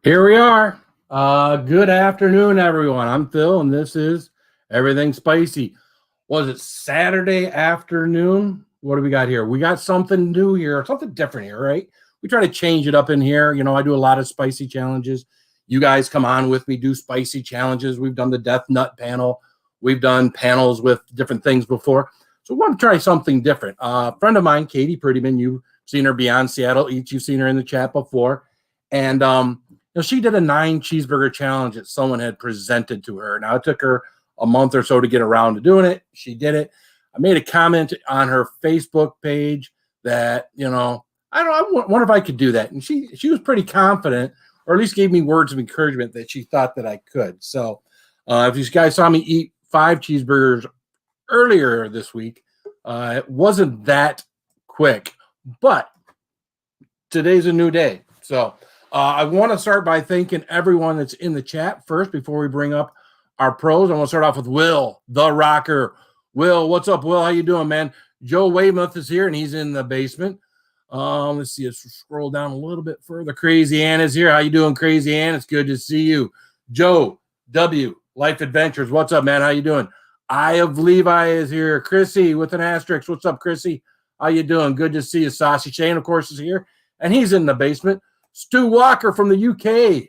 Here we are. Good afternoon, everyone. I'm Phil, and this is Everything Spicy. Was it Saturday afternoon? What do we got here? We got something new here, something different here, right? We try to change it up in here. You know, I do a lot of spicy challenges. You guys come on with me, do spicy challenges. We've done the Death Nut panel. We've done panels with different things before. So we want to try something different. A friend of mine, Katie Prettyman, you've seen her beyond Seattle Eats. You've seen her in the chat before. And you know, she did a 9 cheeseburger challenge that someone had presented to her. Now, it took her a month or so to get around to doing it. She did it. I made a comment on her Facebook page that, you know, I wonder if I could do that. And she was pretty confident, or at least gave me words of encouragement that she thought that I could. So if you guys saw me eat 5 cheeseburgers earlier this week, it wasn't that quick. But today's a new day. So I want to start by thanking everyone that's in the chat first before we bring up our pros. I want to start off with Will, the Rocker. Will, what's up, Will? How you doing, man? Joe Weymouth is here, and he's in the basement. Let's see. Let's scroll down a little bit further. Crazy Ann is here. How you doing, Crazy Ann? It's good to see you. Joe W, Life Adventures. What's up, man? How you doing? Eye of Levi is here. Chrissy with an asterisk. What's up, Chrissy? How you doing? Good to see you. Saucy Shane, of course, is here, and he's in the basement. Stu Walker from the UK.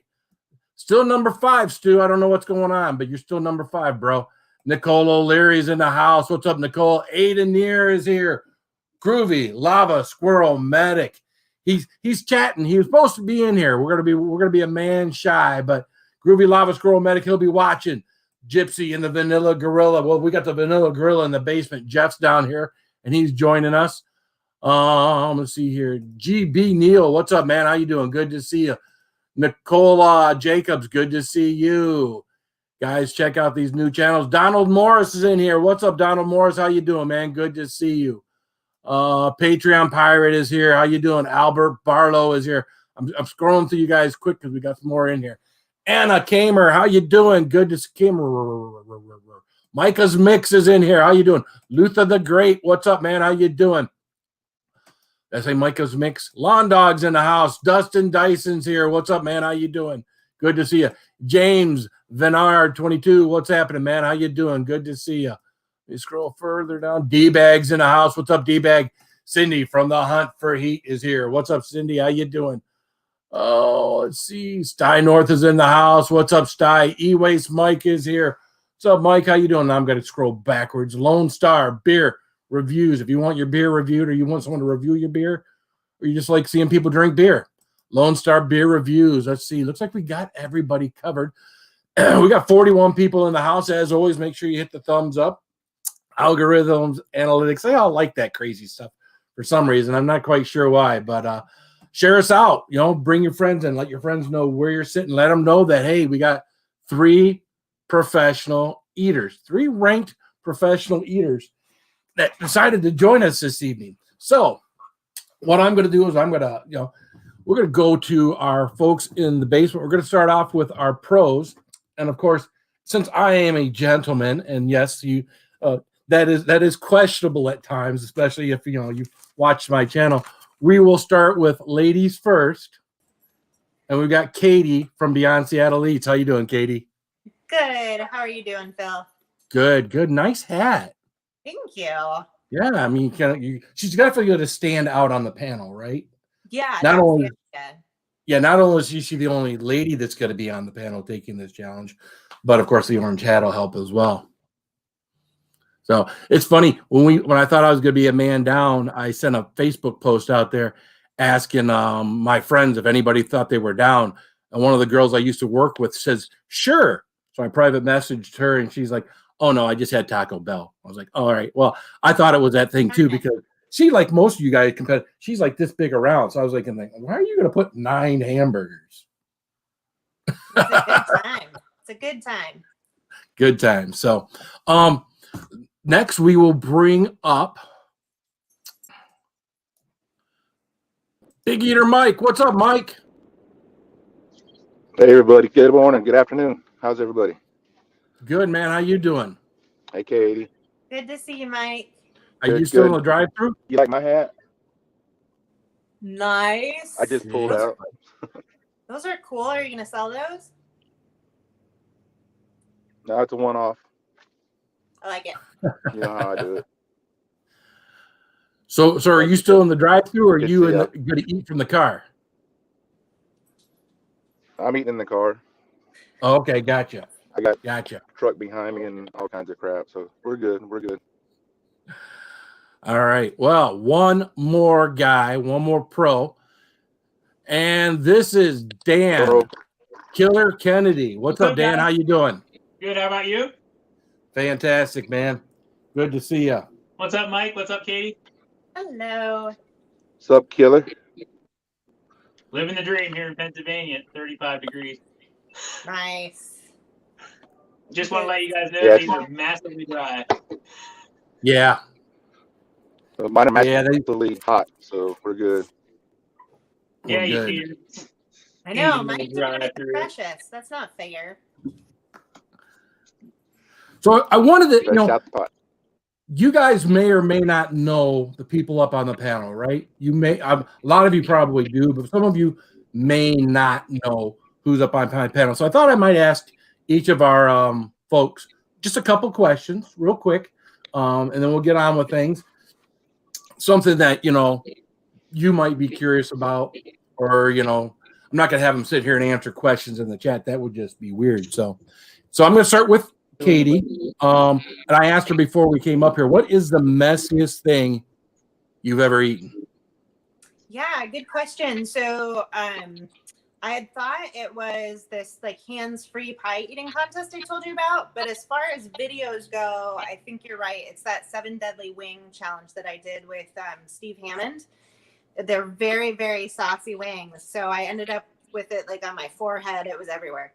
Still number 5, Stu. I don't know what's going on, but you're still number 5, bro. Nicole O'Leary's in the house. What's up, Nicole? Aiden Neer is here. Groovy, Lava, Squirrel, Medic. He's chatting. He was supposed to be in here. We're gonna be a man shy, but Groovy, Lava, Squirrel, Medic, he'll be watching. Gypsy and the Vanilla Gorilla. Well, we got the Vanilla Gorilla in the basement. Jeff's down here, and he's joining us. Let's see here. GB Neal, what's up, man? How you doing? Good to see you. Nicole Jacobs, good to see you. Guys, check out these new channels. Donald Morris is in here. What's up, Donald Morris? How you doing, man? Good to see you. Patreon Pirate is here. How you doing? Albert Barlow is here. I'm scrolling through you guys quick because we got some more in here. Anna Kamer, how you doing? Good to see Kamer. Micah's Mix is in here. How you doing? Luther the Great, what's up, man? How you doing? I say Micah's Mix. Lawn Dog's in the house. Dustin Dyson's here. What's up, man? How you doing? Good to see you. James Venard 22. What's happening, man? How you doing? Good to see you. Let me scroll further down. D-Bag's in the house. What's up, D-Bag? Cindy from the Hunt for Heat is here. What's up, Cindy? How you doing? Oh, let's see. Sty North is in the house. What's up, Sty? E-Waste Mike is here. What's up, Mike? How you doing? Now I'm going to scroll backwards. Lone Star Beer Reviews. If you want your beer reviewed or you want someone to review your beer or you just like seeing people drink beer, Lone Star Beer Reviews. Let's see. Looks like we got everybody covered. We got 41 people in the house. As always, make sure you hit the thumbs up. Algorithms, analytics. They all like that crazy stuff for some reason. I'm not quite sure why, but share us out. You know, bring your friends in. Let your friends know where you're sitting. Let them know that, hey, we got 3 professional eaters, 3 ranked professional eaters that decided to join us this evening. So what I'm going to do is we're going to go to our folks in the basement. We're going to start off with our pros. And of course, since I am a gentleman, and yes, that is questionable at times, especially if you watch my channel. We will start with ladies first, and we've got Katie from Beyond Seattle Eats. How you doing, Katie? Good. How are you doing, Phil? Good. Nice hat. Thank you. Yeah, I mean, she's definitely going to stand out on the panel, right? Yeah. Not only is she the only lady that's going to be on the panel taking this challenge, but of course the orange hat will help as well. So it's funny when I thought I was going to be a man down, I sent a Facebook post out there asking my friends if anybody thought they were down, and one of the girls I used to work with says sure. So I private messaged her, and she's like, "Oh no, I just had Taco Bell." I was like, "All right, well, I thought it was that thing too because she, like most of you guys, she's like this big around." So I was like, "Why are you going to put 9 hamburgers?" It's a good time. It's a good time. Good time. So, next, we will bring up Big Eater Mike. What's up, Mike? Hey, everybody. Good morning. Good afternoon. How's everybody? Good, man. How you doing? Hey, Katie. Good to see you, Mike. Are you still in the drive-thru? You like my hat? Nice. I just pulled out. Those are cool. Are you going to sell those? No, it's a one-off. I like it. You know how I do it. So are you still in the drive-thru, or are you going to eat from the car? I'm eating in the car. Oh, okay, gotcha. I got Gotcha. truck behind me and all kinds of crap, so we're good. We're good. All right. Well, one more guy, one more pro, and this is Dan Killer Kennedy. What's up, Dan? How you doing? Good. How about you? Fantastic, man. Good to see you. What's up, Mike? What's up, Katie? Hello. What's up, Killer? Living the dream here in Pennsylvania at 35 degrees. Nice. Just want to let you guys know these are massively dry. Yeah. Mine are massively hot, so we're good. Yeah, good. you can. I know. Mike's precious. That's not fair. So I wanted to, you guys may or may not know the people up on the panel, right? You may, a lot of you probably do, but some of you may not know who's up on my panel. So I thought I might ask each of our folks just a couple questions real quick, and then we'll get on with things. Something that, you might be curious about, or, I'm not going to have them sit here and answer questions in the chat. That would just be weird. So I'm going to start with Katie. And I asked her before we came up here, what is the messiest thing you've ever eaten? Yeah, good question. So I had thought it was this hands-free pie eating contest I told you about, but as far as videos go, I think you're right. It's that 7 deadly wing challenge that I did with Steve Hammond. They're very, very saucy wings. So I ended up with it on my forehead. It was everywhere.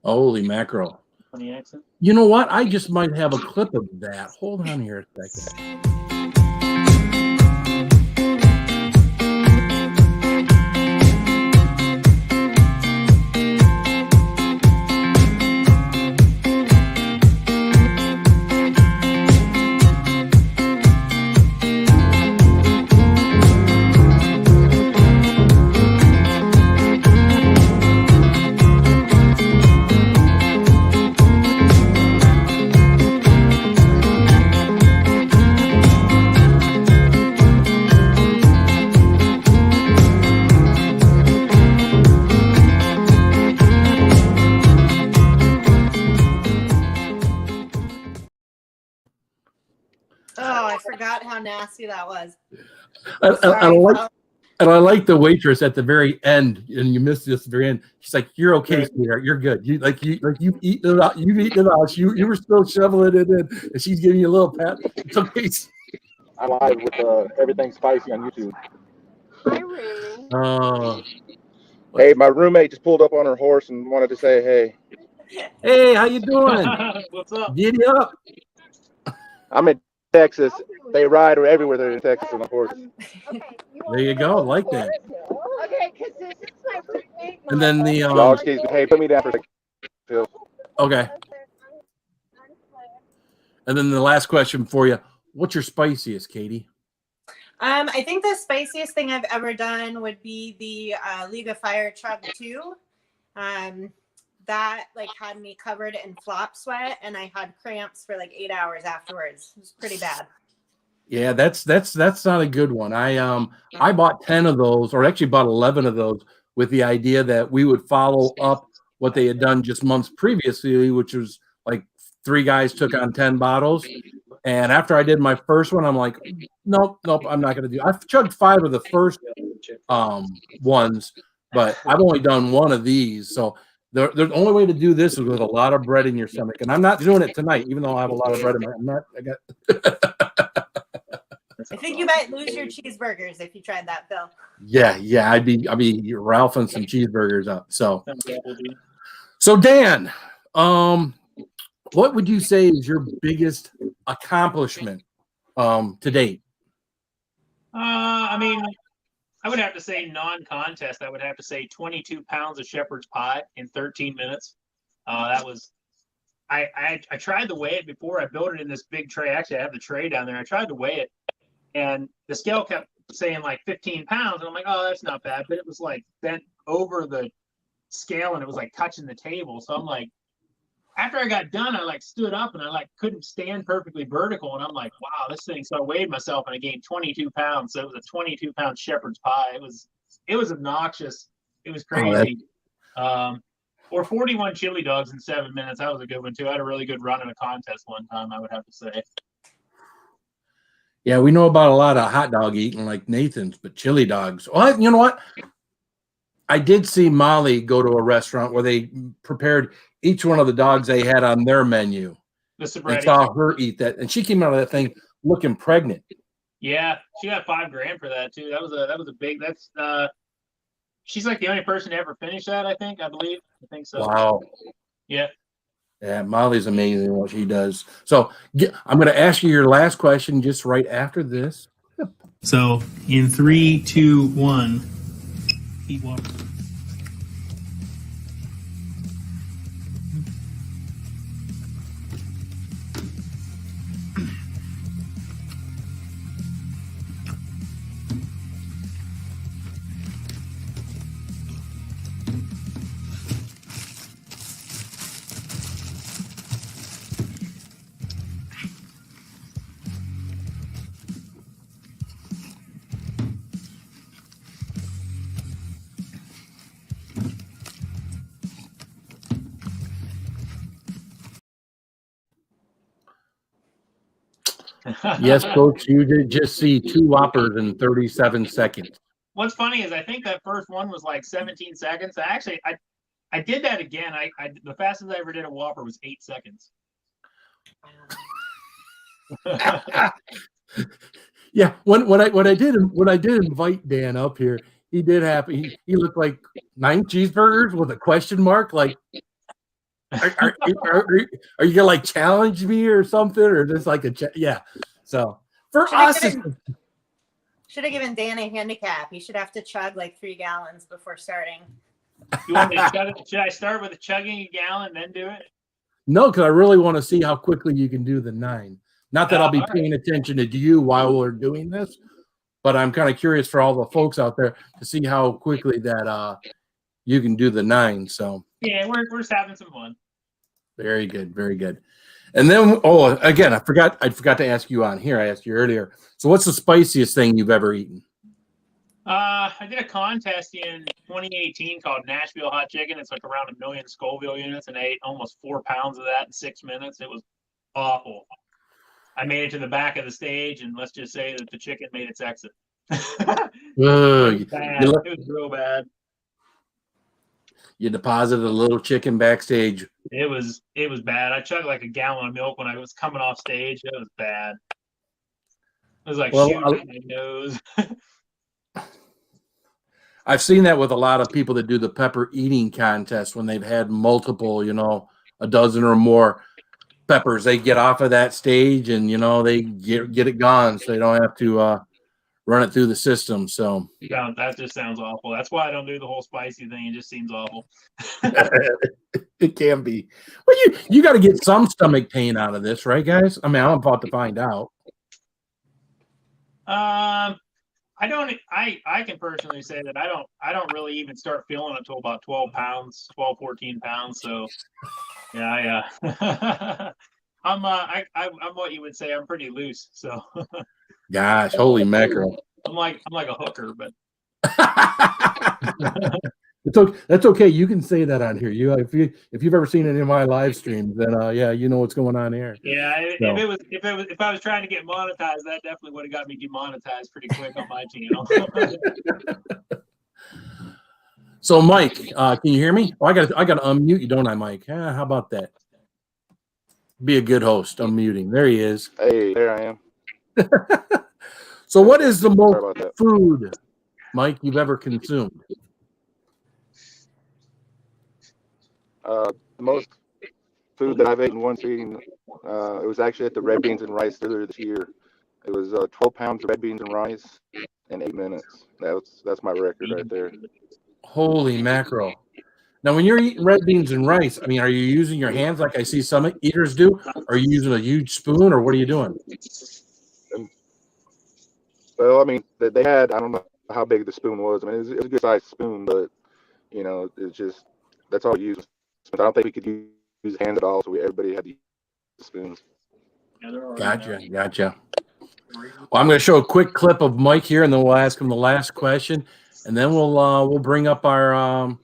Holy mackerel. Funny accent. You know what? I just might have a clip of that. Hold on here a second. nasty that was. I like the waitress at the very end, and you missed this at the very end. She's like, "You're okay, sweetheart. You're good. You've eaten it out. You've eaten it out. You were still shoveling it in, and she's giving you a little pat. It's okay." I'm live with everything spicy on YouTube. Hey, my roommate just pulled up on her horse and wanted to say, "Hey, hey, how you doing? What's up? Giddy up." I'm in Texas. They ride everywhere. They're in Texas on a horse." There you go. I like that. Okay, because this is my roommate. And then the Dog, excuse me. Hey, put me down for a second, Phil. okay. And then the last question for you: what's your spiciest, Katie? I think the spiciest thing I've ever done would be the League of Fire Chug 2. That like had me covered in flop sweat, and I had cramps for like 8 hours afterwards. It was pretty bad. Yeah, that's not a good one. I bought 10 of those, or actually bought 11 of those, with the idea that we would follow up what they had done just months previously, which was like 3 guys took on 10 bottles. And after I did my first one, I'm like, nope, I'm not going to do it. I've chugged 5 of the first ones, but I've only done 1 of these. So the only way to do this is with a lot of bread in your stomach. And I'm not doing it tonight, even though I have a lot of bread in my I think you might lose your cheeseburgers if you tried that, Phil. Yeah, I'd be ralphing some cheeseburgers up. So Dan, what would you say is your biggest accomplishment to date? I mean, I would have to say non-contest. I would have to say 22 pounds of shepherd's pie in 13 minutes. That was, I tried to weigh it before I built it in this big tray. Actually, I have the tray down there. I tried to weigh it, and the scale kept saying like 15 pounds. And I'm like, oh, that's not bad. But it was like bent over the scale, and it was like touching the table. So I'm like, after I got done, I like stood up and I like couldn't stand perfectly vertical. And I'm like, wow, this thing. So I weighed myself and I gained 22 pounds. So it was a 22-pound shepherd's pie. It was obnoxious. It was crazy. Or 41 chili dogs in 7 minutes. That was a good one too. I had a really good run in a contest one time, I would have to say. Yeah, we know about a lot of hot dog eating like Nathan's, but chili dogs. Well, you know what? I did see Molly go to a restaurant where they prepared each one of the dogs they had on their menu. I saw her eat that, and she came out of that thing looking pregnant. Yeah, she got $5,000 for that too. That was a big. That's she's like the only person to ever finish that. I believe. I think so. Wow. Yeah. Yeah, Molly's amazing what she does. So I'm going to ask you your last question just right after this. So in 3, 2, 1, eat water. Yes, folks, you did just see 2 Whoppers in 37 seconds. What's funny is I think that first one was like 17 seconds. I did that again. The fastest I ever did a Whopper was 8 seconds. Yeah, when I did invite Dan up here, he did have he looked like 9 cheeseburgers with a question mark. Like, are you gonna like challenge me or something, or just like yeah? So for us, should have given Dan a handicap. He should have to chug like 3 gallons before starting. You want me to chug it? Should I start with chugging a gallon, then do it? No, because I really want to see how quickly you can do the 9. Not that I'll be paying attention to you while we're doing this, but I'm kind of curious for all the folks out there to see how quickly that you can do the 9. So yeah, we're just having some fun. Very good, very good. And then, again, I forgot to ask you on here. I asked you earlier. So, what's the spiciest thing you've ever eaten? I did a contest in 2018 called Nashville Hot Chicken. It's like around 1 million Scoville units, and I ate almost 4 pounds of that in 6 minutes. It was awful. I made it to the back of the stage, and let's just say that the chicken made its exit. Ugh, It was real bad. you deposited a little chicken backstage. It was bad. I chugged like a gallon of milk when I was coming off stage. It was bad. It was like shooting out my nose. I've seen that with a lot of people that do the pepper eating contest when they've had multiple, a dozen or more peppers. They get off of that stage and, they get it gone so they don't have to run it through the system. So Yeah, that just sounds awful. That's why I don't do the whole spicy thing. It just seems awful. it can be. Well, you got to get some stomach pain out of this, right, guys? I mean, I'm about to find out. I can personally say that I don't really even start feeling it until about 12, 14 pounds. So yeah, I'm what you would say. I'm pretty loose. So gosh, holy mackerel. I'm like a hooker, but that's okay. You can say that on here. If you've ever seen any of my live streams, then yeah, you know what's going on here. Yeah, if I was trying to get monetized, that definitely would have got me demonetized pretty quick on my channel. So, Mike, can you hear me? Oh, I got to unmute you, don't I, Mike? How about that? Be a good host. Unmuting. There he is. Hey, there I am. So, what is the Sorry about most that. food, Mike, you've ever consumed? The most food that I've eaten one sitting, it was actually at the red beans and rice earlier this year. It was 12 pounds of red beans and rice in 8 minutes. That's my record right there. Holy mackerel. Now, when you're eating red beans and rice, I mean, are you using your hands like I see some eaters do? Are you using a huge spoon, or what are you doing? Well, I mean, they had, I don't know how big the spoon was. I mean, it was a good sized spoon, but, it's just, that's all we used. I don't think we could use hands at all, so everybody had to use spoons. Gotcha. Well, I'm going to show a quick clip of Mike here, and then we'll ask him the last question, and then we'll bring up our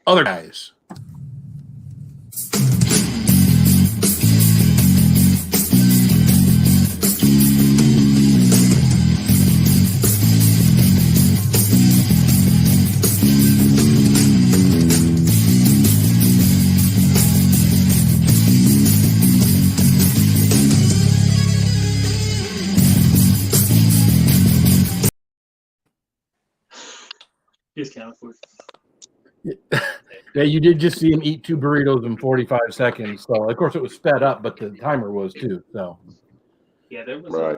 other guys. Discount food. Yeah, you did just see him eat 2 burritos in 45 seconds. So, of course, it was sped up, but the timer was too. So, Yeah, there was Right.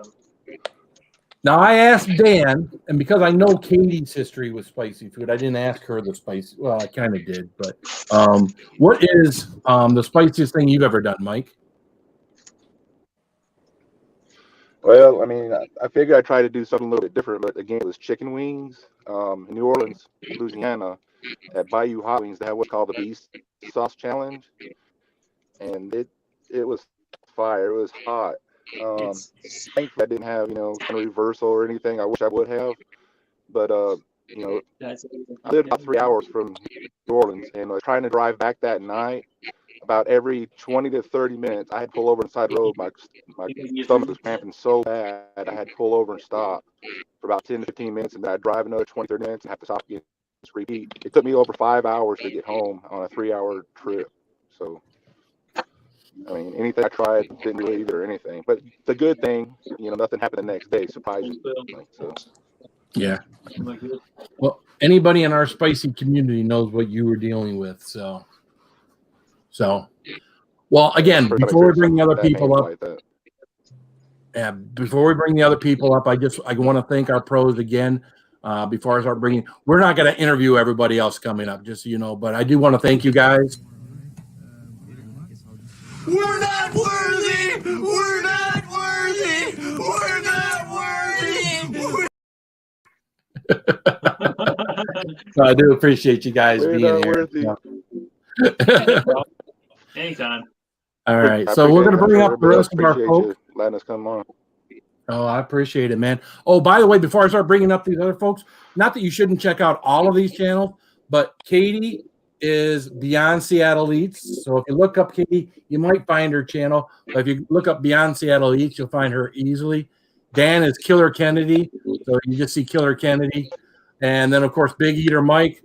now I asked Dan, and because I know Katie's history with spicy food, I didn't ask her the spicy. Well, I kind of did, but what is the spiciest thing you've ever done, Mike? Well, I mean, I figured I'd try to do something a little bit different, but again, it was chicken wings. In New Orleans, Louisiana, at Bayou Hot Wings, they have what's called the Beast Sauce Challenge, and it was fire. It was hot. Thankfully, I didn't have kind of reversal or anything. I wish I would have, but I lived about 3 hours from New Orleans, and I was trying to drive back that night. About every 20 to 30 minutes, I had to pull over on the side of the road. My stomach was cramping so bad, I had to pull over and stop for about 10 to 15 minutes, and then I'd drive another 20, 30 minutes and have to stop again. Just repeat. It took me over 5 hours to get home on a 3-hour trip. So, I mean, anything I tried didn't really either or anything. But the good thing, nothing happened the next day, surprisingly. So. Yeah. Well, anybody in our spicy community knows what you were dealing with. So, well, again, before we bring the other people up, before we bring the other people up, I want to thank our pros again. Before I start bringing, we're not going to interview everybody else coming up, just so you know, but I do want to thank you guys. We're not worthy. We're not worthy. We're not worthy. I do appreciate you guys We're being not here. worthy. Anytime. All right, so we're going to bring up the rest of our folks. Letting us come on. Oh, I appreciate it, man. Oh, by the way, before I start bringing up these other folks, not that you shouldn't check out all of these channels, but Katie is Beyond Seattle Eats. So if you look up Katie, you might find her channel. But if you look up Beyond Seattle Eats, you'll find her easily. Dan is Killer Kennedy. So you just see Killer Kennedy. And then, of course, Big Eater Mike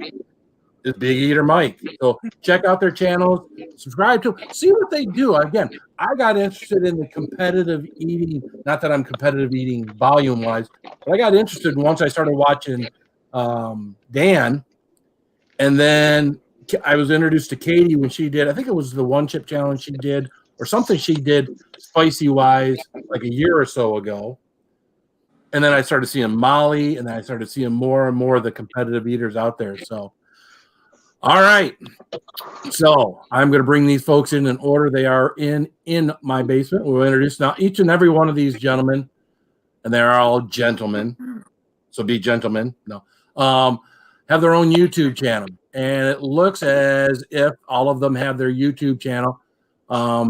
is Big Eater Mike. So check out their channels. Subscribe to them. See what they do. Again, I got interested in the competitive eating. Not that I'm competitive eating volume-wise, but I got interested once I started watching Dan. And then I was introduced to Katie when she did, I think it was the one chip challenge she did or something she did spicy wise like a year or so ago. And then I started seeing Molly, and then I started seeing more and more of the competitive eaters out there. So, all right. So I'm going to bring these folks in order. They are in my basement. We'll introduce now each and every one of these gentlemen, and they're all gentlemen. So be gentlemen. No. Have their own YouTube channel, and it looks as if all of them have their YouTube channel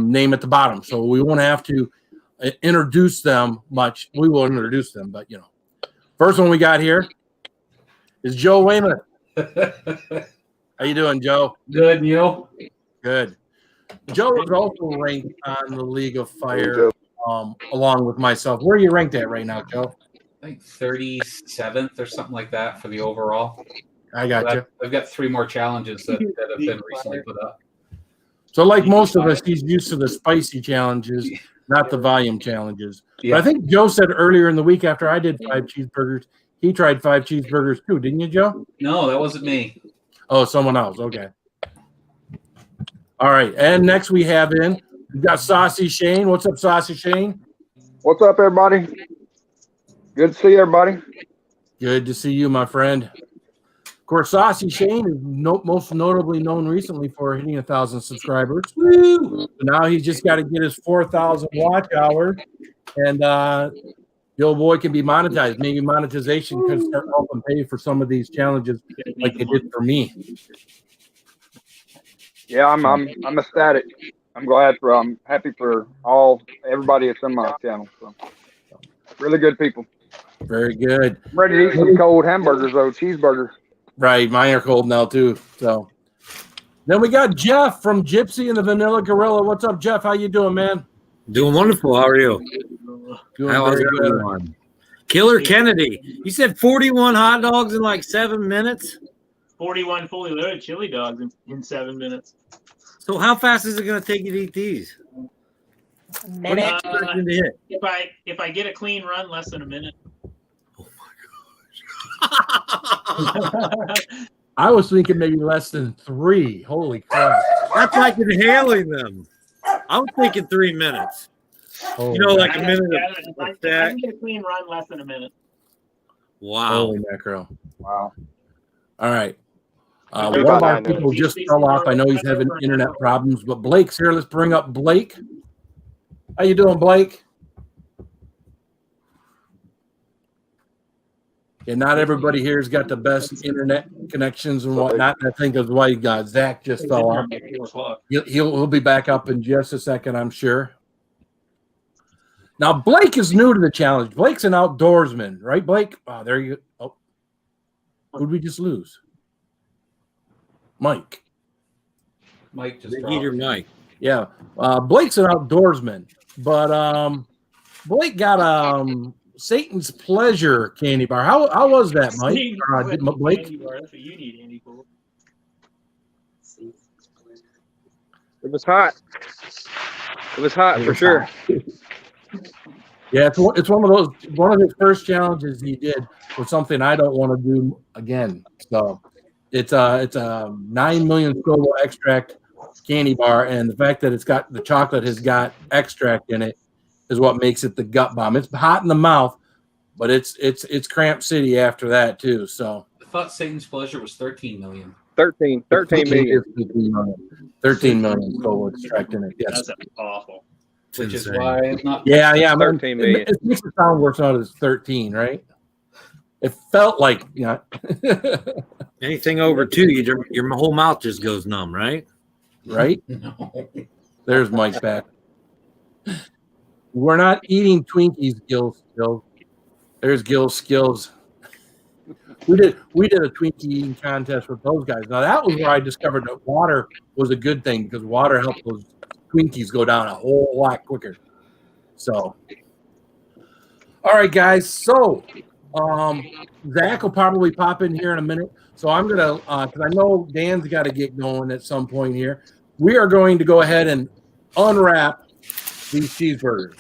name at the bottom. So we won't have to introduce them much. We will introduce them, but first one we got here is Joe Weymouth. How you doing, Joe? Good, and you? Good. Joe is also ranked on the League of Fire, along with myself. Where are you ranked at right now, Joe? I think 37th or something like that for the overall. I got you. I've got 3 more challenges that have been recently put up. So like most of us, he's used to the spicy challenges, not the volume challenges. Yeah. But I think Joe said earlier in the week after I did 5 cheeseburgers, he tried 5 cheeseburgers too, didn't you, Joe? No, that wasn't me. Oh, someone else. Okay. All right. And next we got Saucy Shane. What's up, Saucy Shane? What's up, everybody? Good to see everybody. Good to see you, my friend. Of course, Saucy Shane is most notably known recently for hitting 1,000 subscribers. Woo! So now he's just got to get his 4,000 watch hours, and the old boy can be monetized. Maybe monetization could start helping pay for some of these challenges like it did for me. Yeah, I'm ecstatic. I'm happy for everybody that's in my channel. So really good people. Very good. I'm ready to eat some cold hamburgers though, cheeseburgers. Right, mine are cold now too. So then we got Jeff from Gypsy and the Vanilla Gorilla. What's up, Jeff? How you doing, man? Doing wonderful. How are you? Doing How is very good. everyone? Killer Kennedy. You said 41 hot dogs in like 7 minutes? 41 fully loaded chili dogs in 7 minutes. So how fast is it going to take you to eat these? A minute. If I get a clean run, less than a minute. I was thinking maybe less than 3. Holy crap. That's like inhaling them. I was thinking 3 minutes. Holy like a minute If I can get a clean run, less than a minute. Wow. Holy macro. Wow. All right. One of our people just fell off. I know he's having internet problems, but Blake's here. Let's bring up Blake. How you doing, Blake? Yeah, not everybody here's got the best internet connections and whatnot. And I think that's why Zach just fell off. He'll be back up in just a second, I'm sure. Now, Blake is new to the challenge. Blake's an outdoorsman, right, Blake? Oh, there you go. Oh, who did we just lose? Mike. Mike just Eat your mic. Yeah, Blake's an outdoorsman, but Blake got Satan's Pleasure candy bar. How was that, Mike? Blake? That's what you need, Andy. It was hot. It was hot for sure. Yeah, it's one of his first challenges he did was something I don't want to do again. So it's a 9 million Scoville extract candy bar, and the fact that the chocolate has got extract in it is what makes it the gut bomb. It's hot in the mouth, but it's Cramp City after that too. So I thought Satan's Pleasure was 13 million. 13 million. 13 million Scoville extract in it. Yes. That's awful. Which is why it's not. Yeah. 13 million. It makes it sound worse out as 13, right? It felt like Anything over 2, your whole mouth just goes numb, right? Right? No. There's Mike back. We're not eating Twinkies, Gil. There's Gil's skills. we did a Twinkie eating contest with those guys. Now that was where I discovered that water was a good thing because water helped those Twinkies go down a whole lot quicker. So, all right, guys. So, Zach will probably pop in here in a minute. So I'm gonna, because I know Dan's got to get going at some point here. We are going to go ahead and unwrap these cheeseburgers.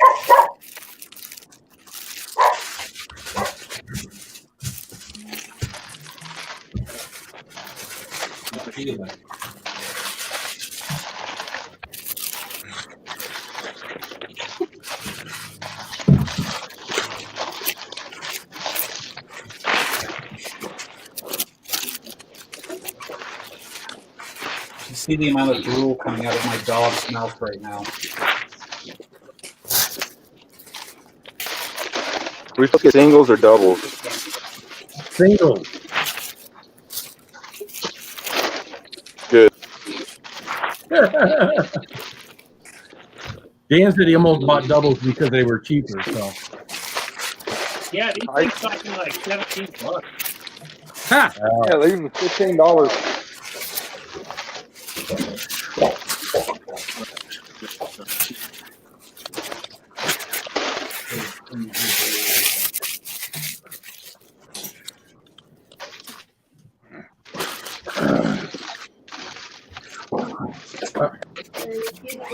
You see the amount of drool coming out of my dog's mouth right now. We supposed to get singles or doubles? Singles. Good. Dan said he almost bought doubles because they were cheaper. So, Yeah, these things cost me like $17. Ha! Yeah, they even $15.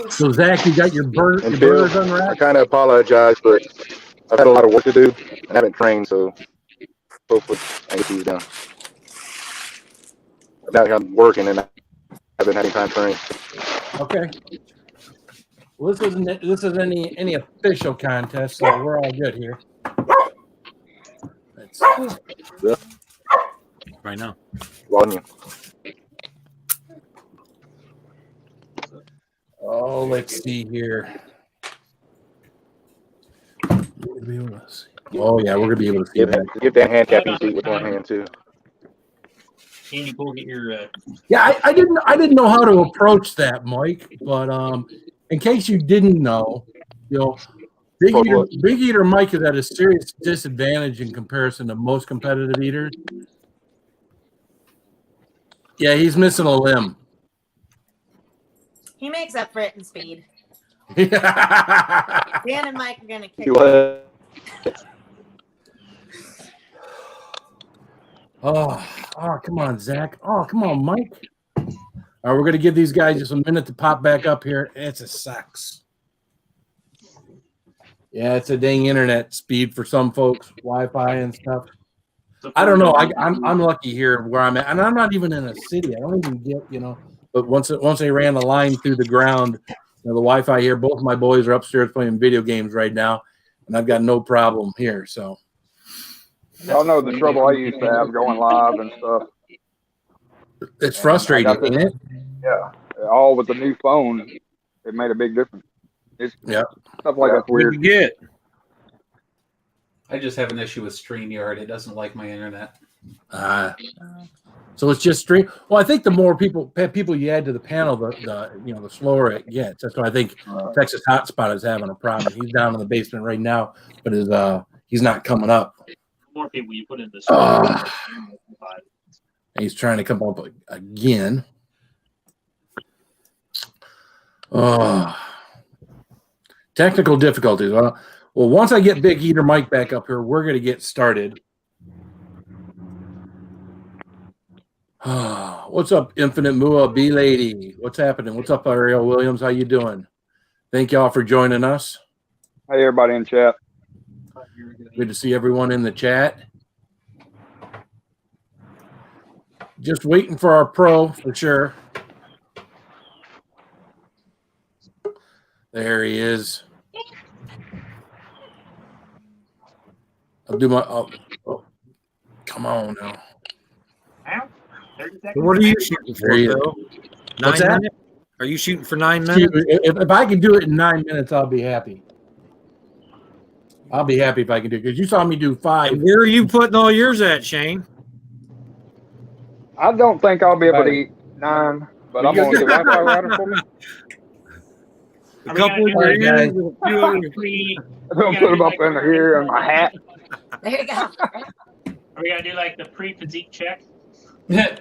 so Zach, you got your And your Bill, burgers I unwrapped? kind of apologize, but I've had a lot of work to do and I haven't trained, so hopefully I can get these done. Now I'm working and I haven't had any time to train. Okay. Well, this isn't any official contest, so we're all good here. Let's, Right now. Well, yeah. oh, let's see here. Oh yeah, we're gonna be able to see that. Give that handicapping seat with one hand too. Can you go get your? Yeah, I didn't know how to approach that, Mike. But in case you didn't know, you know, Big Eater Mike is at a serious disadvantage in comparison to most competitive eaters. Yeah, he's missing a limb. He makes up for it in speed. Dan Dan and Mike are gonna kick. Oh, come on, Zach. Oh, come on, Mike. All right, we're gonna give these guys just a minute to pop back up here. It's a sucks. Yeah, it's a dang internet speed for some folks, Wi-Fi and stuff. I don't know. I'm lucky here where I'm at, and I'm not even in a city. I don't even get, you know. But once they ran the line through the ground, you know, the Wi-Fi here. Both of my boys are upstairs playing video games right now, and I've got no problem here. So, Y'all know the trouble I used to have going live and stuff. it's frustrating, isn't it? Yeah, all with the new phone, it made a big difference. It's stuff like that's weird. You get. I just have an issue with StreamYard. It doesn't like my internet. So it's just stream. Well, I think the more people you add to the panel, the slower it gets. That's why I think Texas Hotspot is having a problem. He's down in the basement right now, but he's not coming up. More people you put in this. And he's trying to come up again. Technical difficulties. Well, once I get Big Eater Mike back up here, we're going to get started. What's up, Infinite Mua B Lady? What's happening? What's up, Ariel Williams? How you doing? Thank y'all for joining us. Hey, everybody in chat. Good to see everyone in the chat. Just waiting for our pro for sure. There he is. I'll do my. Oh, come on now. What are you shooting for, Bill? What's that? Minutes? Are you shooting for 9 minutes? If I can do it in 9 minutes, I'll be happy. I'll be happy if I can do it because you saw me do 5. And where are you putting all yours at, Shane? I don't think I'll be able to eat 9, but I'm going to get Wi-Fi router for me. A couple of Right, guys. I'm going to put them up in here in my hat. There you go. Are we gonna do like the pre-physique check? Yeah,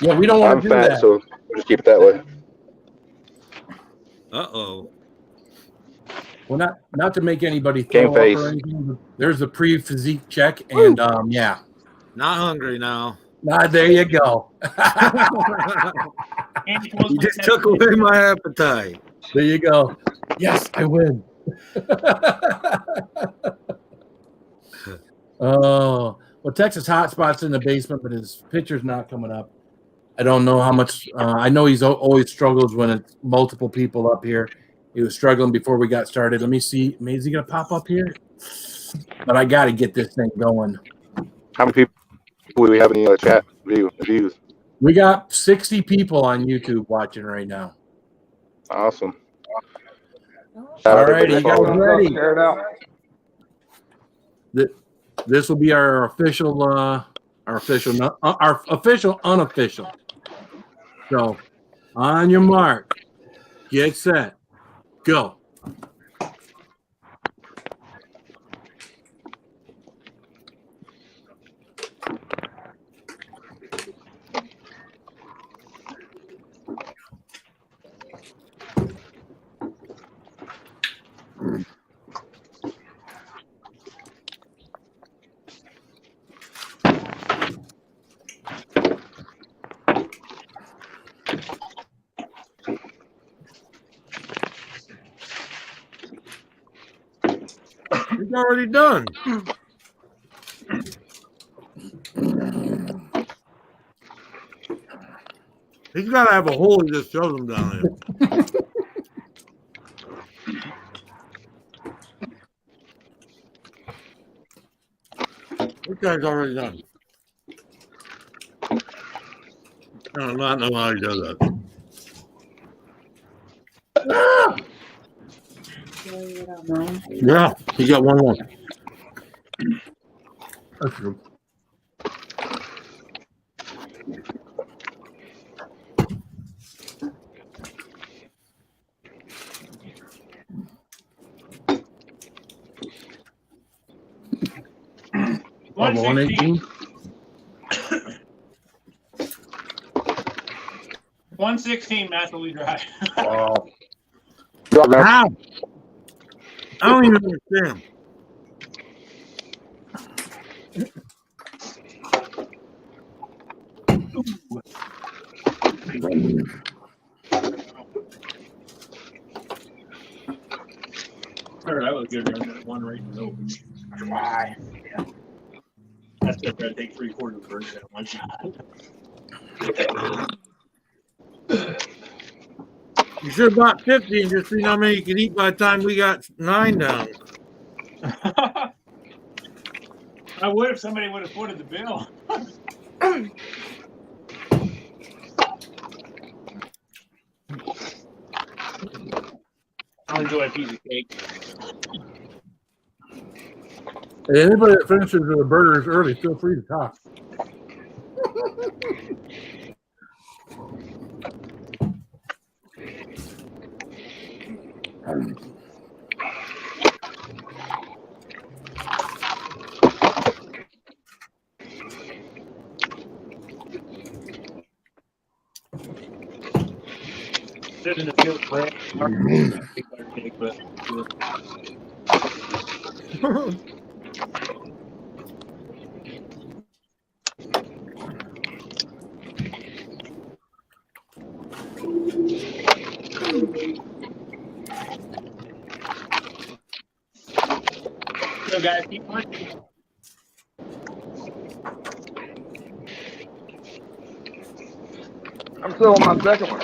we don't want I'm to do fat, that. so just keep it that way. Uh-oh. Well, not to make anybody Game throw up face. or anything. But there's a pre-physique check, and yeah. Not hungry now. There you go. You just took away my appetite. There you go. Yes, I win. Oh, well, Texas Hotspot's in the basement, but his picture's not coming up. I don't know how much. I know he's always struggles when it's multiple people up here. He was struggling before we got started. Let me see. Is he going to pop up here? But I got to get this thing going. How many people do we have in the chat views? We got 60 people on YouTube watching right now. Awesome. All right, you guys ready? Share it out. This will be our official, unofficial. So, on your mark, get set, go. It's already done. He's got to have a hole he just shows him down here. This guy's already done. I do not know how he does that. Yeah, he got one more. That's true. Oh, 118. 116 Massilley Drive. Wow. How? I don't even understand. That was good. That one right in the middle. Dry. Yeah. That's good. Gotta take 3/4 of the burger at one shot. You should have bought 50 and just seen how many you could eat by the time we got 9 down. I would if somebody would have footed the bill. I'll enjoy a piece of cake. Hey, anybody that finishes their burgers early, feel free to talk. Sitting in the field for cake, but so guys, keep watching. I'm still on my second one.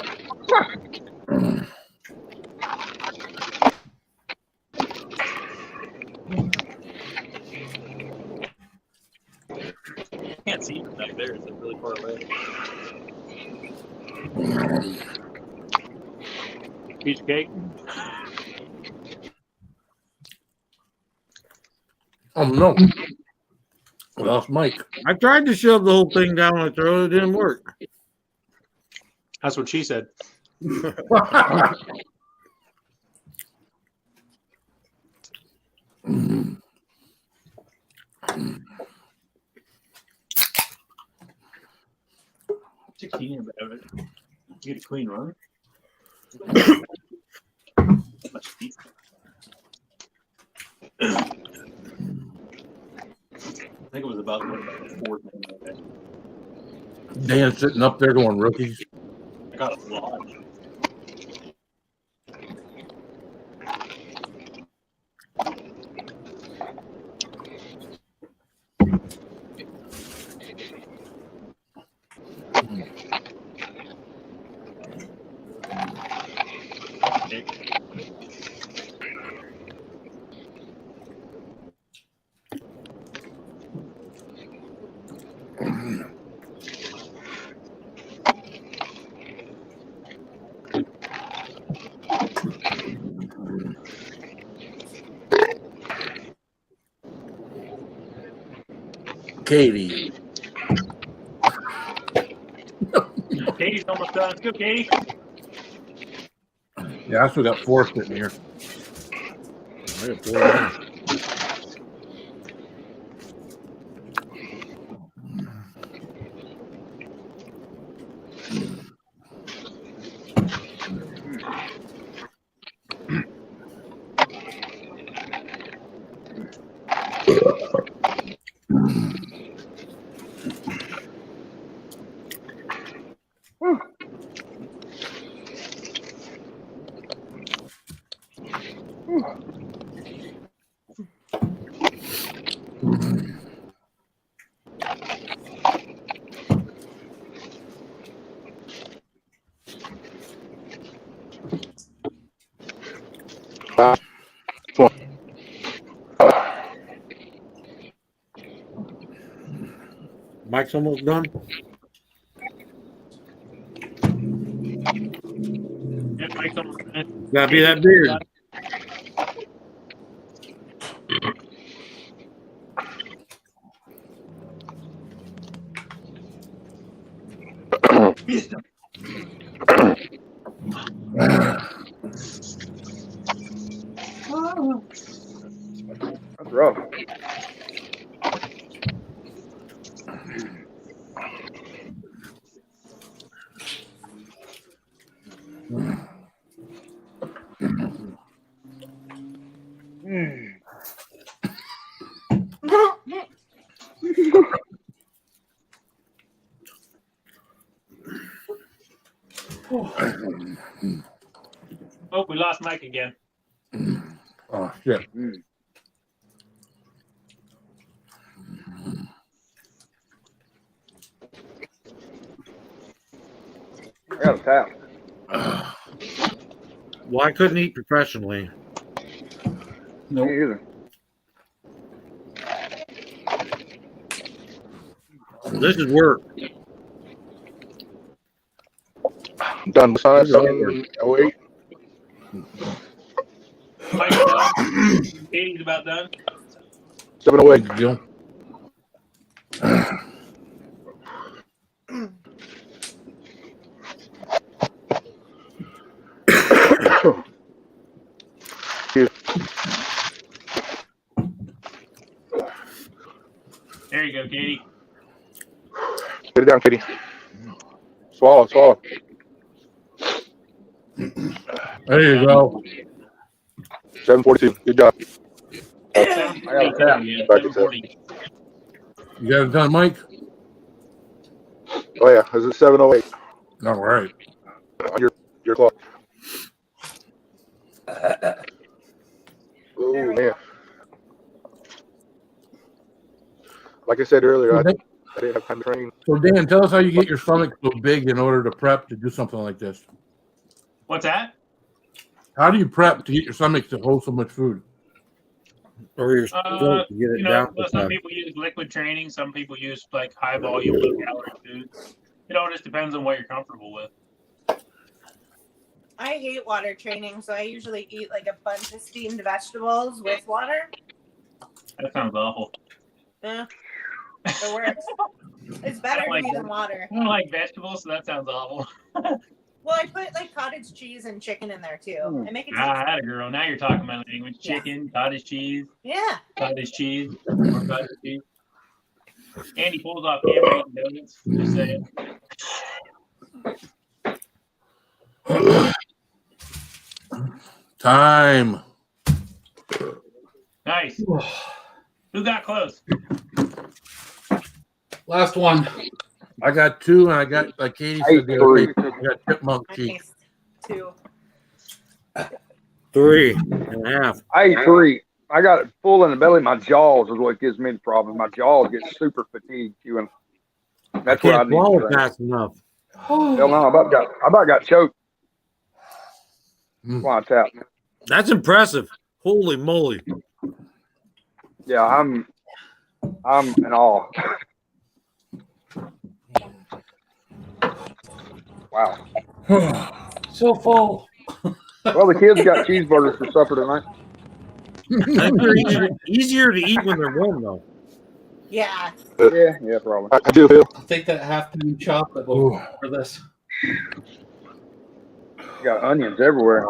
Can't see from back there. It's really far away. Piece of cake. Oh no. I lost Mike. I tried to shove the whole thing down my throat. It didn't work. That's what she said. the can about it. Get a clean run. Much pizza. I think it was about the fourth one. Dan sitting up there going rookies. I got a lot. Katie. Katie's almost done. Let's go, Katie. Yeah, I still got 4 sitting here. I got 4 there. Mike's almost done. Yep, Mike's almost done. Gotta be that beard. That's rough. Oh, we lost Mike again. Oh, shit. I got a tap. Well, I couldn't eat professionally. Me either. This is work. Done. Son. Oh, wait. Mike's done. Katie's about done. 708. Deal. There you go, Katie. Get it down, Katie. Swallow, swallow. There you go. 742. Good job. I got a tap. Back at 740. You got it done, Mike? Oh, yeah. This is 708 All right. on your clock. Oh, man. Like I said earlier, I didn't have time to train. So, Dan, tell us how you get your stomach so big in order to prep to do something like this. What's that? How do you prep to get your stomach to hold so much food? Or your stomach to get it down. Some people use liquid training. Some people use like high volume, low calorie food. It just depends on what you're comfortable with. I hate water training, so I usually eat like a bunch of steamed vegetables with water. That sounds awful. Yeah, it works. It's better to me than water. I don't like vegetables, so that sounds awful. Well, I put like cottage cheese and chicken in there too. I make it. Atta girl. Now you're talking my language. Chicken, cottage cheese. Yeah. Cottage cheese. More cottage cheese. Andy pulls off hamburger and donuts. Just saying. Time. Nice. Who got close? Last one. I got 2, and I got, like Katie said the other day, I got chipmunk cheek. Nice. 2. 3.5. I ate 3. I got it full in the belly. My jaws is what gives me the problem. My jaws get super fatigued chewing. That's what I Can't need. swallow to drink. fast enough. Hell no, I about got choked. That's why I tapped. That's impressive. Holy moly. Yeah, I'm in awe. Wow. So full. Well, the kids got cheeseburgers for supper tonight. I think they're easier to eat when they're warm, though. Yeah. Yeah, probably. I do feel. I'll take that half-pound chocolate for this. You got onions everywhere.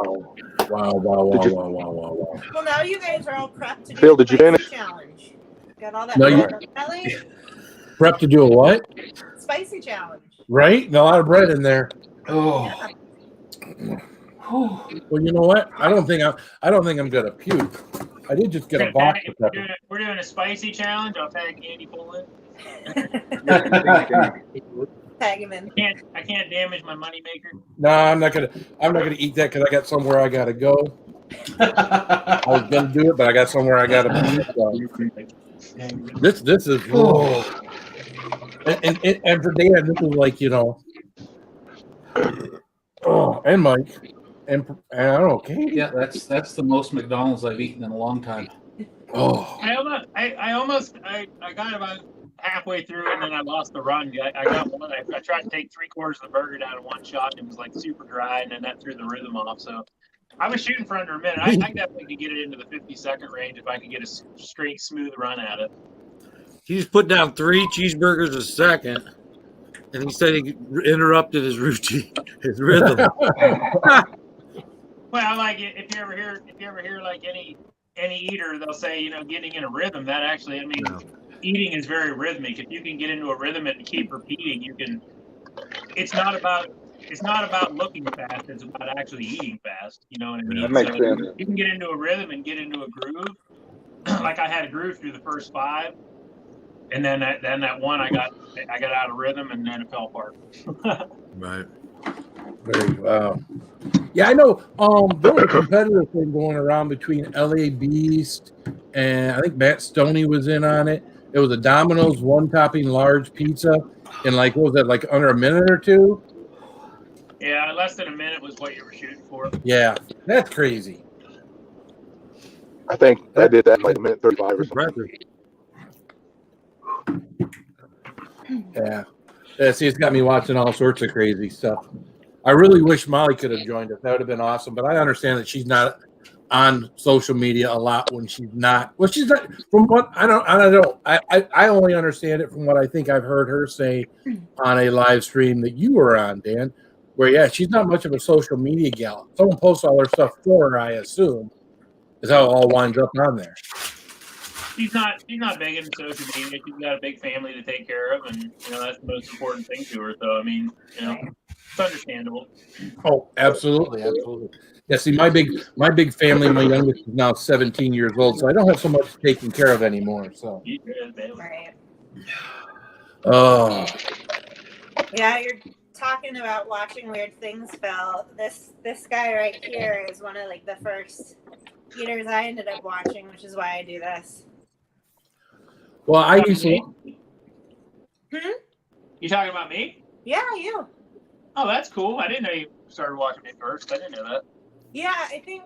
Wow. Well, now you guys are all prepped to do Phil, the did you spicy finish? challenge. Got all that No, bread in your belly? Prep to do a what? Spicy challenge. Right? And a lot of bread in there. Oh. Well, you know what? I don't think I'm gonna puke. I did just get a box of pepper. We're doing a spicy challenge. I'll tag Andy Pull in. Tag him in. I can't damage my moneymaker. No, I'm not gonna eat that because I got somewhere I gotta go. I was gonna do it, but I got somewhere I gotta be. So. This is and for Dan, this is like, you know. Oh, and Mike, and I don't know, Katie. Yeah, that's the most McDonald's I've eaten in a long time. Oh, I got about halfway through and then I lost the run. I got one. I tried to take 3/4 of the burger down in one shot and it was like super dry, and then that threw the rhythm off. So I was shooting for under a minute. I definitely could get it into the 50-second range if I could get a straight, smooth run at it. He's put down 3 cheeseburgers a second, and he said he interrupted his routine, his rhythm. Well, like if you ever hear like any eater, they'll say, you know, getting in a rhythm. That actually, I mean, eating is very rhythmic. If you can get into a rhythm and keep repeating, you can. It's not about looking fast. It's about actually eating fast. You know what I mean? That makes sense. You can get into a rhythm and get into a groove. Like I had a groove through the first 5, and then that one I got out of rhythm, and then it fell apart. Right. wow. Yeah, I know. There was a competitive thing going around between LA Beast and I think Matt Stoney was in on it. It was a Domino's 1-topping large pizza in like, what was that, like under a minute or 2? Yeah, less than a minute was what you were shooting for. Yeah, that's crazy. I think I did that in like a minute 35 or something. Yeah. Yeah, see, it's got me watching all sorts of crazy stuff. I really wish Molly could have joined us. That would have been awesome. But I understand that she's not on social media a lot when she's not. Well, she's not. From what I don't. I only understand it from what I think I've heard her say on a live stream that you were on, Dan. Where she's not much of a social media gal. Someone posts all her stuff for her, I assume, is how it all winds up on there. She's not big into social media. She's got a big family to take care of, and you know that's the most important thing to her. So I mean, you know, it's understandable. Oh, absolutely. Yeah, see, my big family, my youngest is now 17 years old, so I don't have so much taken care of anymore. So. Right. Oh. Yeah, you're talking about watching weird things, Phil. This guy right here is one of like the first eaters I ended up watching, which is why I do this. Well, I used to. You talking about me? Yeah, you. Oh, that's cool. I didn't know you started watching me first. I didn't know that. Yeah, I think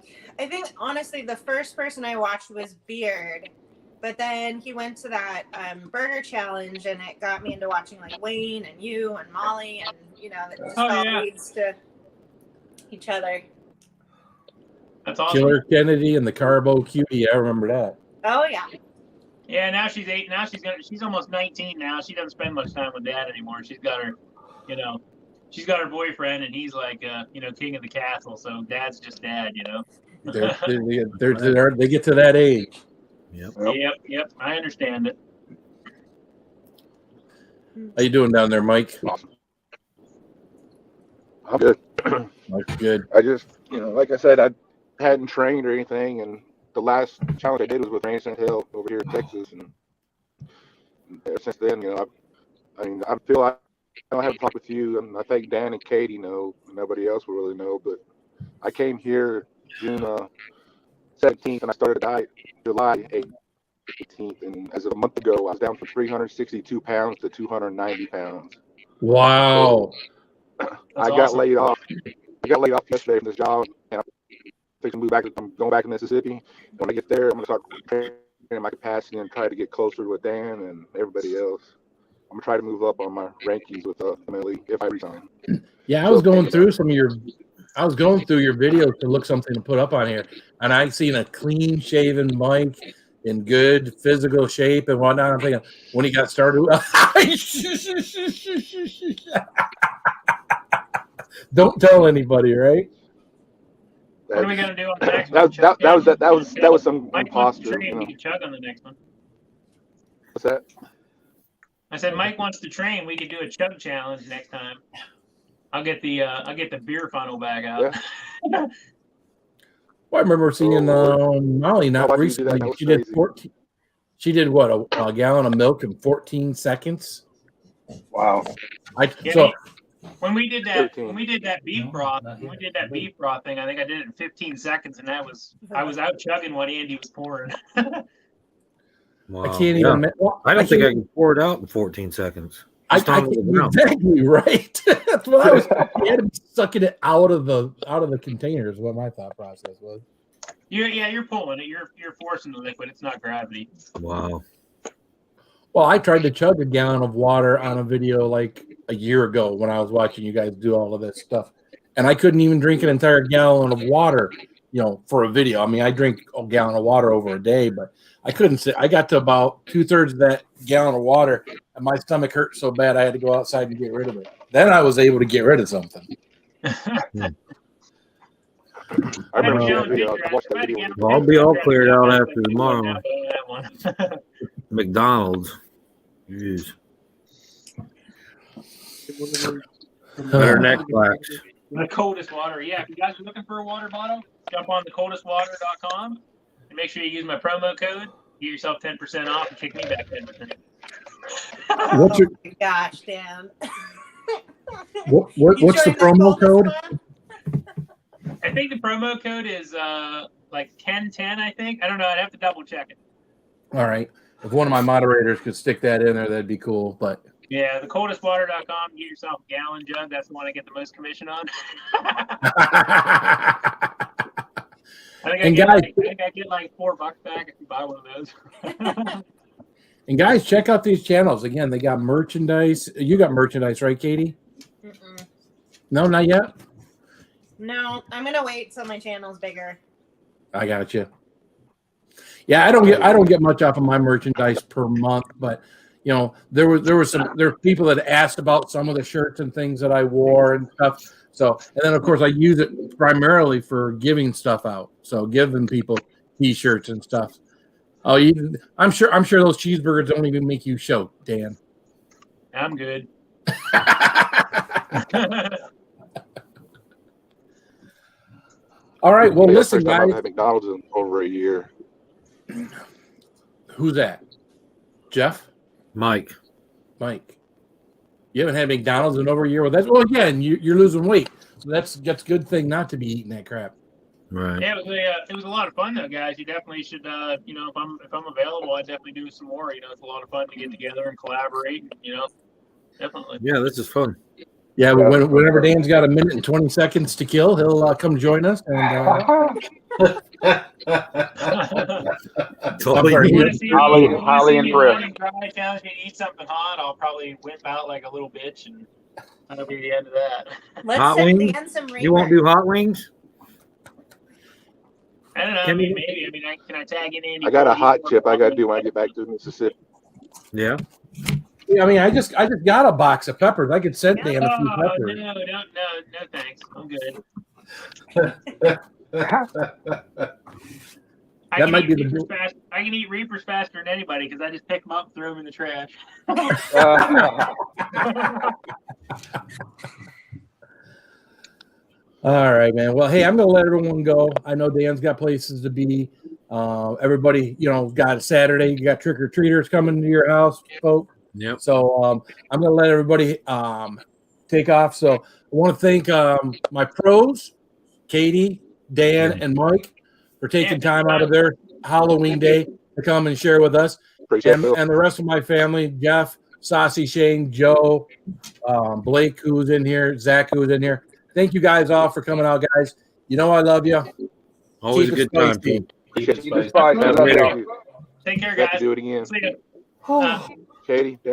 honestly the first person I watched was Beard, but then he went to that burger challenge and it got me into watching like Wayne and you and Molly, and you know that just all leads to each other. That's awesome. Killer Kennedy and the Carbo Cutie. I remember that. Oh yeah. Yeah, now she's 8. Now she's almost 19 now. She doesn't spend much time with Dad anymore. She's got her, you know, she's got her boyfriend, and he's like, you know, king of the castle. So Dad's just Dad, you know. They get to that age. Yep. I understand it. How you doing down there, Mike? I'm good. That's good. I just, like I said, I hadn't trained or anything, and the last challenge I did was with Randy Hill over here in Texas, and ever since then, I feel like I don't have to talk with you, and I think Dan and Katie know, nobody else will really know, but I came here June 17th, and I started a diet July 18th, and as of a month ago, I was down from 362 pounds to 290 pounds. Wow. So, I got laid off. I got laid off yesterday from this job, and I'm fixing to move back. I'm going back to Mississippi. When I get there, I'm going to start training my capacity and try to get closer with Dan and everybody else. I'm gonna try to move up on my rankings with Emily if I resign. Yeah, I was going through your videos to look something to put up on here, and I seen a clean shaven Mike in good physical shape and whatnot. I'm thinking when he got started, don't tell anybody, right? What are we gonna do on the next one? That was some Mike wants to imposter. train. We can chug on the next one. What's that? I said Mike wants to train. We could do a chug challenge next time. I'll get the beer funnel bag out. Yeah. Well, I remember seeing Molly not recently. She did 14. She did what, a gallon of milk in 14 seconds. Wow. When we did that beef broth, thing, I think I did it in 15 seconds, and I was out chugging what Andy was pouring. Wow. I can't even. Well, I don't think I can pour it out in 14 seconds. Exactly right. That's what I was. You had to be sucking it out of the container. Is what my thought process was. You're pulling it. You're forcing the liquid. It's not gravity. Wow. Well, I tried to chug a gallon of water on a video like a year ago when I was watching you guys do all of this stuff, and I couldn't even drink an entire gallon of water, for a video. I mean, I drink a gallon of water over a day, but I couldn't sit. I got to about 2/3 of that gallon of water, and my stomach hurt so bad I had to go outside and get rid of it. Then I was able to get rid of something. I remember seeing that video. I watched that video. Well, I'll be all cleared out after tomorrow. McDonald's. Jeez. Better next blacks. The coldest water. Yeah, if you guys are looking for a water bottle, jump on thecoldestwater.com and make sure you use my promo code. Get yourself 10% off and kick me back 10%. Oh my gosh, Dan. What's the promo code? I think the promo code is like 1010, I think. I don't know. I'd have to double check it. All right. If one of my moderators could stick that in there, that'd be cool. But yeah, thecoldestwater.com. Get yourself a gallon jug. That's the one I get the most commission on. I think I get like $4 back if you buy one of those. And guys, check out these channels. Again, they got merchandise. You got merchandise, right, Katie? Mm-mm. No, not yet. No, I'm gonna wait till my channel's bigger. I got you. Yeah, I don't get much off of my merchandise per month, but there were people that asked about some of the shirts and things that I wore and stuff. So, and then of course I use it primarily for giving stuff out. So giving people T-shirts and stuff. Oh, I'm sure those cheeseburgers don't even make you choke, Dan. I'm good. All right. Well, listen, guys. I've had McDonald's in over a year. Who's that? Jeff? Mike. You haven't had McDonald's in over a year. Well, again, you're losing weight, so that's a good thing not to be eating that crap. Right. Yeah, it was a lot of fun though, guys. You definitely should. If I'm available, I'd definitely do some more. It's a lot of fun to get together and collaborate. Definitely. Yeah, this is fun. Yeah, but whenever Dan's got a minute and 20 seconds to kill, he'll come join us. And highly impressed. Challenge me to eat something hot. I'll probably whip out like a little bitch, and that'll be the end of that. Hot wings? You won't do hot wings? I don't know. Maybe. Can I tag in Andy? I got a hot chip I got to do when I get back to Mississippi. Yeah. Yeah, I just got a box of peppers. I could send Dan a few peppers. No, thanks. I'm good. I can eat Reapers faster than anybody because I just pick them up and throw them in the trash. All right, man. Well, hey, I'm going to let everyone go. I know Dan's got places to be. Everybody, got a Saturday. You got trick-or-treaters coming to your house, folks. Yep. So I'm going to let everybody take off. So I want to thank my pros, Katie, Dan, and Mike, for taking time out of their Halloween day to come and share with us. And the rest of my family, Jeff, Saucy Shane, Joe, Blake, who's in here, Zach, who's in here. Thank you guys all for coming out, guys. You know I love you. Always Keep a it good time, spicy. team. Keep it Keep it spicy. spicy. I love y'all. Take care, Have to guys. do it again. See ya. Katie, Dan.